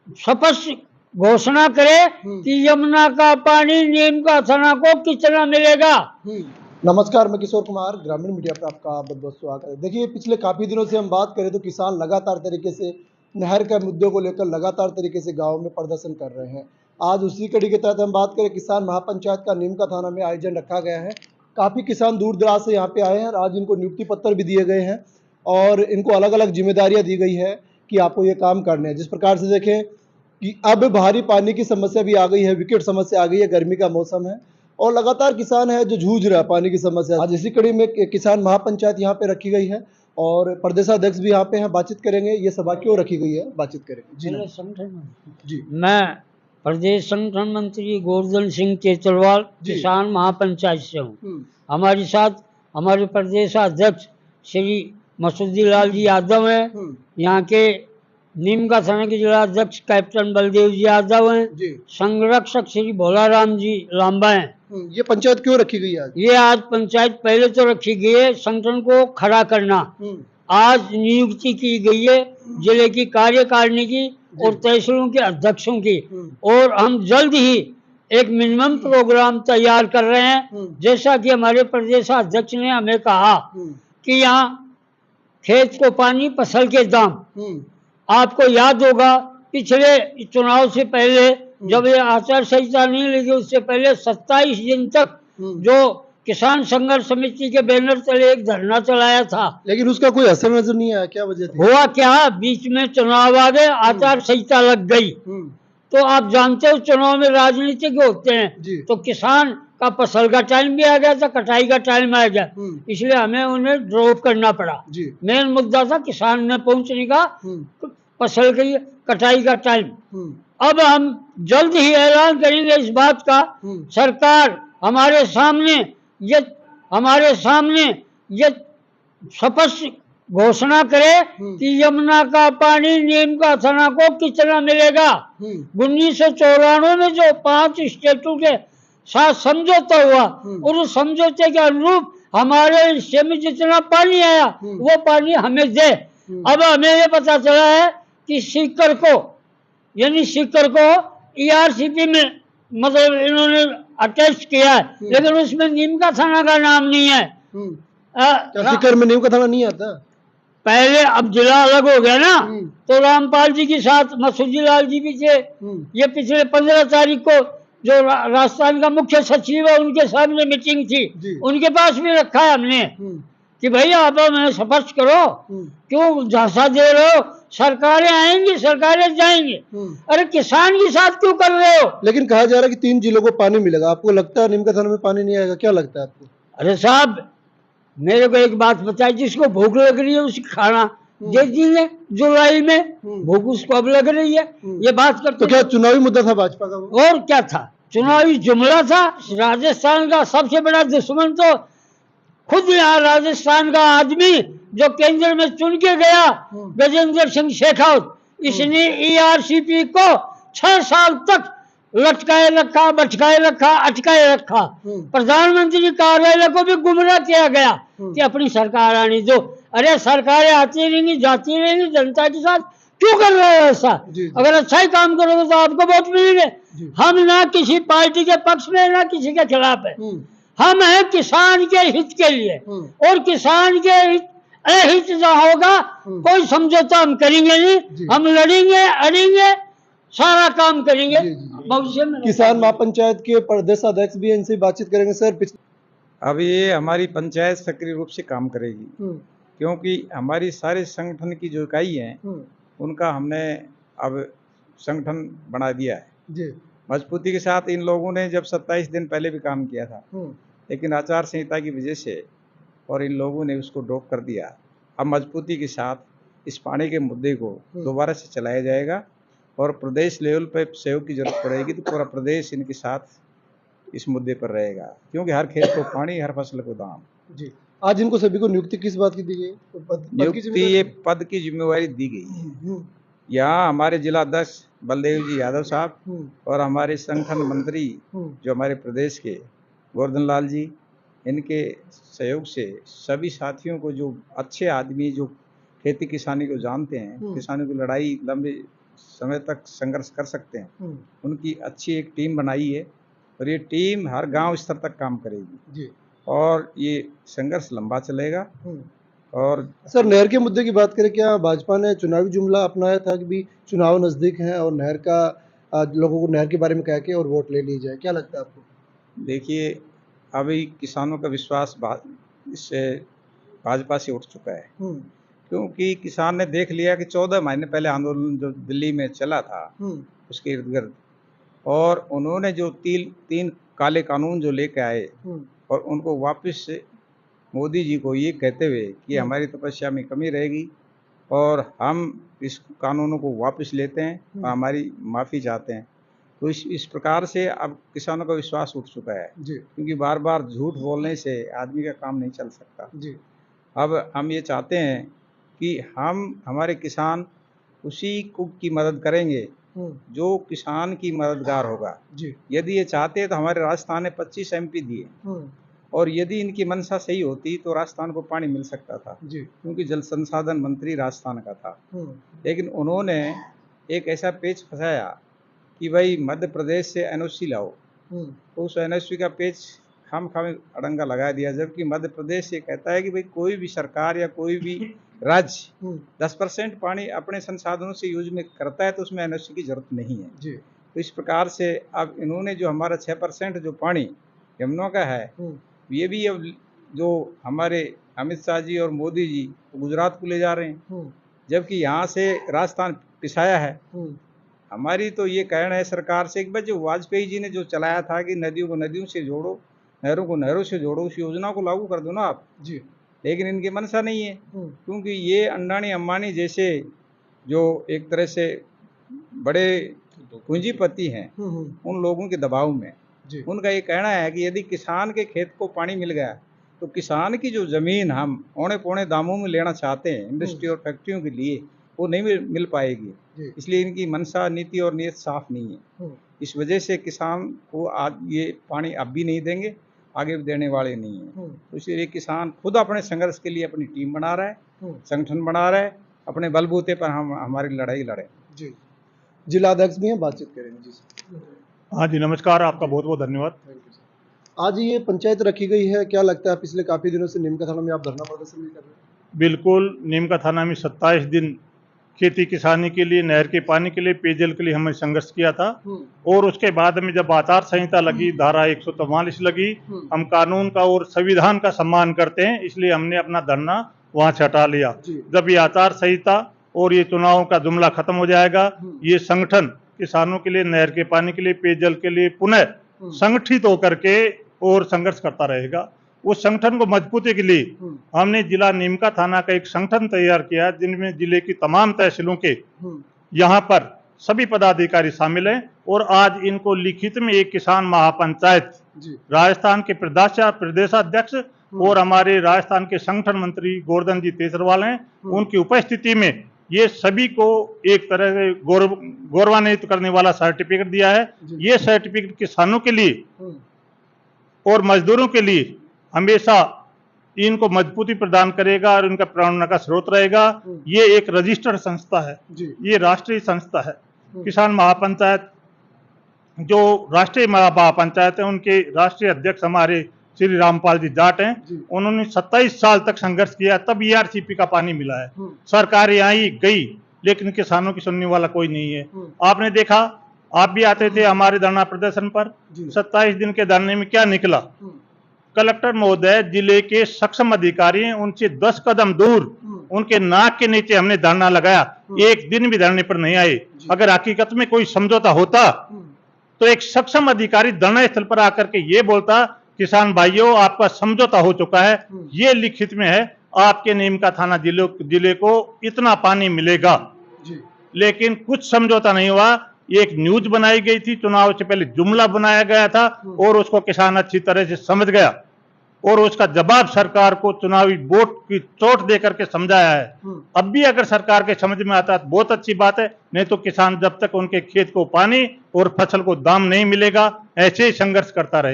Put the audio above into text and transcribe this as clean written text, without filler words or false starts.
स्पष्ट घोषणा करे कि यमुना का पानी नीम का थना को कितना मिलेगा। नमस्कार, मैं किशोर कुमार, ग्रामीण मीडिया पर आपका बहुत बहुत स्वागत है। देखिए, पिछले काफ़ी दिनों से हम बात करें तो किसान लगातार तरीके से नहर के मुद्दों को लेकर लगातार तरीके से गाँव में प्रदर्शन कर रहे हैं। आज उसी कड़ी के तहत हम बात करें, किसान महापंचायत का नीम का थाना में आयोजन रखा गया है। काफ़ी किसान दूर दराज से यहाँ पे आए हैं और आज इनको नियुक्ति पत्र भी दिए गए हैं और इनको अलग अलग जिम्मेदारियाँ दी गई है कि आपको ये काम करने हैं। जिस प्रकार से देखें कि अब भारी पानी की समस्या भी आ गई है, विकट समस्या आ गई है, गर्मी का मौसम है और लगातार किसान है जो जूझ रहा है पानी की समस्या। आज इसी कड़ी में किसान महापंचायत यहाँ पे रखी गई है और प्रदेशाध्यक्ष भी यहाँ पे हैं, बातचीत करेंगे। ये सभा क्यों रखी गई है, बातचीत करेंगे। जी, मैं प्रदेश संगठन मंत्री गोवर्धन सिंह चेतरवाल किसान महापंचायत से हूँ। हमारे साथ हमारे प्रदेशाध्यक्ष श्री मसूदी लाल जी यादव हैं, यहाँ के नीम का थाना के जिला अध्यक्ष कैप्टन बलदेव जी यादव हैं, संरक्षक श्री भोलाराम जी लांबा हैं। ये पंचायत क्यों रखी गई है? ये आज पंचायत पहले तो रखी गई है संगठन को खड़ा करना, आज नियुक्ति की गई है जिले की कार्यकारिणी की और तहसीलों के अध्यक्षों की, और हम जल्द ही एक मिनिमम प्रोग्राम तैयार कर रहे हैं। जैसा कि हमारे प्रदेशाध्यक्ष ने हमें कहा कि यहाँ खेत को पानी फसल के दाम, आपको याद होगा पिछले चुनाव से पहले जब ये आचार संहिता नहीं लगी उससे पहले 27 दिन तक जो किसान संघर्ष समिति के बैनर तले एक धरना चलाया था, लेकिन उसका कोई असर नजर नहीं आया। क्या वजह थी? हुआ क्या, बीच में चुनाव आ गए, आचार संहिता लग गई। तो आप जानते हो चुनाव में राजनीतिक होते हैं, तो किसान का फसल का टाइम भी आ गया था, कटाई का टाइम आ गया, इसलिए हमें उन्हें ड्रॉप करना पड़ा। मेन मुद्दा था किसान ने पहुंचने का, फसल की कटाई का टाइम। अब हम जल्द ही ऐलान करेंगे इस बात का, सरकार हमारे सामने ये स्पष्ट घोषणा करे कि यमुना का पानी नीम का थना को कितना मिलेगा। 1994 में जो 5 स्टेटों के साथ समझौता हुआ, उस समझौते के अनुरूप हमारे हिस्से में जितना पानी आया वो पानी हमें दे। अब हमें ये पता चला है कि सीकर को ERCP में मतलब इन्होंने अटैच किया है, लेकिन उसमें नीम का थाना का नाम नहीं है। सीकर में नीम का थाना नहीं आता पहले, अब जिला अलग हो गया ना, तो रामपाल जी के साथ मसूदी लाल जी भी थे। ये पिछले 15 तारीख को जो राजस्थान का मुख्य सचिव है उनके सामने मीटिंग थी, उनके पास भी रखा है हमने कि भैया आप हमें स्पष्ट करो, क्यों झांसा दे रहे हो, सरकारें आएंगी सरकारें जाएंगी, अरे किसान के साथ क्यों कर रहे हो। लेकिन कहा जा रहा है कि 3 जिलों को पानी मिलेगा, आपको लगता है नीम का थाना में पानी नहीं आएगा? क्या लगता है आपको? अरे साहब मेरे को एक बात बताइए, जिसको भूख लग रही है उसकी खाना दे दीजिए, जुलाई में भूख उसको अब लग रही है, ये बात करते। तो क्या चुनावी मुद्दा था भाजपा का? और क्या था, चुनावी जुमला था। राजस्थान का सबसे बड़ा दुश्मन तो खुद यहाँ राजस्थान का आदमी जो केंद्र में चुन के गया, गजेंद्र सिंह शेखावत, इसने ERCP को 6 साल तक लटकाए रखा, बटकाए रखा, अटकाए रखा। प्रधानमंत्री कार्यालय को भी गुमराह किया गया कि अपनी सरकार आने दो। अरे सरकारें आती रहेंगी जाती रहेंगी, जनता के साथ क्यों कर रहे हो ऐसा? अगर अच्छा ही काम करोगे तो आपको वोट मिलेंगे। हम ना किसी पार्टी के पक्ष में ना किसी के खिलाफ है, हम हैं किसान के हित के लिए, और किसान के हित जहाँ होगा कोई समझौता हम करेंगे नहीं, हम लड़ेंगे अड़ेंगे, सारा काम करेंगे भविष्य में। किसान महापंचायत के प्रदेशाध्यक्ष भी इनसे बातचीत करेंगे। सर, अब ये हमारी पंचायत सक्रिय रूप से काम करेगी, क्योंकि हमारी सारे संगठन की जो इकाई है उनका हमने अब संगठन बना दिया है मजबूती के साथ। इन लोगों ने जब 27 दिन पहले भी काम किया था, लेकिन आचार संहिता की वजह से और इन लोगों ने उसको ड्रॉप कर दिया। अब मजबूती के साथ इस पानी के मुद्दे को दोबारा से चलाया जाएगा और प्रदेश लेवल पर सहयोग की जरूरत पड़ेगी तो पूरा प्रदेश इनके साथ इस मुद्दे पर रहेगा, क्योंकि हर खेत को पानी, हर फसल को दाम। जी, आज इनको सभी को नियुक्ति किस बात की दी गई? नियुक्ति ये पद की जिम्मेवारी दी गई। यहाँ हमारे जिला अध्यक्ष बलदेव जी यादव साहब और हमारे संगठन मंत्री जो हमारे प्रदेश के गोवर्धन लाल जी, इनके सहयोग से सभी साथियों को, जो अच्छे आदमी जो खेती किसानी को जानते हैं, किसानों की लड़ाई लंबे समय तक संघर्ष कर सकते हैं, उनकी अच्छी एक टीम बनाई है और ये टीम हर गांव स्तर तक काम करेगी जी। और ये संघर्ष लंबा चलेगा। और सर, नहर के मुद्दे की बात करें, क्या भाजपा ने चुनावी जुमला अपनाया था कि भी चुनाव नजदीक हैं और नहर का लोगों को नहर के बारे में कह के और वोट ले ली जाए, क्या लगता है आपको? देखिए, अभी किसानों का विश्वास इससे भाजपा से उठ चुका है, क्योंकि किसान ने देख लिया कि 14 महीने पहले आंदोलन जो दिल्ली में चला था उसके इर्द गिर्द, और उन्होंने जो तीन काले कानून जो लेके आए और उनको वापस मोदी जी को ये कहते हुए कि हमारी तपस्या में कमी रहेगी और हम इस कानूनों को वापस लेते हैं और हमारी माफ़ी चाहते हैं, तो इस प्रकार से अब किसानों का विश्वास उठ चुका है जी। क्योंकि बार बार झूठ बोलने से आदमी का काम नहीं चल सकता जी। अब हम ये चाहते हैं कि हमारे किसान उसी की मदद करेंगे जो किसान की मददगार होगा जी। यदि ये चाहते हैं तो हमारे राजस्थान ने 25 MP दिए और यदि इनकी मंशा सही होती तो राजस्थान को पानी मिल सकता था जी। क्योंकि जल संसाधन मंत्री राजस्थान का था। लेकिन उन्होंने एक ऐसा पेच फंसाया कि भाई मध्य प्रदेश से NOC लाओ, तो उस NOC का पेच हम अड़ंगा लगा दिया, जबकि मध्य प्रदेश ये कहता है कि भाई कोई भी सरकार या कोई भी राज्य 10% पानी अपने संसाधनों से यूज में करता है तो उसमें NOC की जरूरत नहीं है जी। तो इस प्रकार से अब इन्होंने जो हमारा 6% जो पानी यमुना का है, ये भी अब जो हमारे अमित शाह जी और मोदी जी गुजरात को ले जा रहे हैं, जबकि यहाँ से राजस्थान पिसाया है। हमारी तो ये कहना है सरकार से कि भाई जो वाजपेयी जी ने जो चलाया था कि नदियों को नदियों से जोड़ो, नहरों को नहरों से जोड़ो, उस योजना को लागू कर दो ना आप जी। लेकिन इनकी मनसा नहीं है, क्योंकि ये अंडानी अंबानी जैसे जो एक तरह से बड़े पूंजीपति हैं उन लोगों के दबाव में उनका ये कहना है कि यदि किसान के खेत को पानी मिल गया तो किसान की जो ज़मीन हम औने पौने दामों में लेना चाहते हैं इंडस्ट्री और फैक्ट्रियों के लिए, वो नहीं मिल पाएगी। इसलिए इनकी मनसा, नीति और नीयत साफ नहीं है। इस वजह से किसान को आज ये पानी अब भी नहीं देंगे, आगे भी देने वाले नहीं हैं। तो इसलिए किसान खुद अपने संघर्ष के लिए अपनी टीम बना रहा है, संगठन बना रहा है, अपने बलबूते पर हम हमारी लड़ाई लड़े। जी। जिला अध्यक्ष भी हैं, बातचीत करेंगे। जी हाँ जी, नमस्कार, आपका बहुत बहुत धन्यवाद। आज ये पंचायत रखी गई है, क्या लगता है पिछले काफी दिनों से नीम का थाना में आप धरना प्रदर्शन भी कर रहे हैं? बिल्कुल, नीम का थाना में 27 दिन खेती किसानी के लिए, नहर के पानी के लिए, पेयजल के लिए हमने संघर्ष किया था और उसके बाद में जब आचार संहिता लगी, धारा 144 लगी, हम कानून का और संविधान का सम्मान करते हैं, इसलिए हमने अपना धरना वहाँ से हटा लिया। जब ये आचार संहिता और ये चुनाव का जुमला खत्म हो जाएगा, ये संगठन किसानों के लिए, नहर के पानी के लिए, पेयजल के लिए पुनः संगठित होकर के और संघर्ष करता रहेगा। उस संगठन को मजबूती के लिए हमने जिला नीम का थाना का एक संगठन तैयार किया जिनमें जिले की तमाम तहसीलों के यहाँ पर सभी पदाधिकारी शामिल हैं और आज इनको लिखित में एक किसान महापंचायत राजस्थान के प्रदेशाध्यक्ष और हमारे राजस्थान के संगठन मंत्री गोवर्धन जी तेसरवाल हैं, उनकी उपस्थिति में ये सभी को एक तरह से गौरवान्वित करने वाला सर्टिफिकेट दिया है। ये सर्टिफिकेट किसानों के लिए और मजदूरों के लिए हमेशा इनको मजबूती प्रदान करेगा और इनका प्रेरणा का स्रोत रहेगा। ये एक रजिस्टर्ड संस्था है, ये राष्ट्रीय संस्था है। किसान महापंचायत जो राष्ट्रीय महापंचायत है, उनके राष्ट्रीय अध्यक्ष हमारे श्री रामपाल जी जाट हैं। उन्होंने 27 साल तक संघर्ष किया, तब ERCP का पानी मिला है। सरकार आई गई लेकिन किसानों की सुनने वाला कोई नहीं है। आपने देखा, आप भी आते थे हमारे धरना प्रदर्शन पर, 27 दिन के धरने में क्या निकला? कलेक्टर महोदय जिले के सक्षम अधिकारी हैं, उनसे 10 कदम दूर उनके नाक के नीचे हमने धरना लगाया, एक दिन भी धरने पर नहीं आए। अगर हकीकत में कोई समझौता होता तो एक सक्षम अधिकारी धरना स्थल पर आकर के ये बोलता, किसान भाइयों आपका समझौता हो चुका है, ये लिखित में है, आपके नीम का थाना जिले को इतना पानी मिलेगा। लेकिन कुछ समझौता नहीं हुआ। एक न्यूज बनाई गई थी, चुनाव से पहले जुमला बनाया गया था और उसको किसान अच्छी तरह से समझ गया और उसका जवाब सरकार को चुनावी वोट की चोट देकर के समझाया है। अब भी अगर सरकार के समझ में आता है तो बहुत अच्छी बात है, नहीं तो किसान जब तक उनके खेत को पानी और फसल को दाम नहीं मिलेगा ऐसे ही संघर्ष करता रहेगा।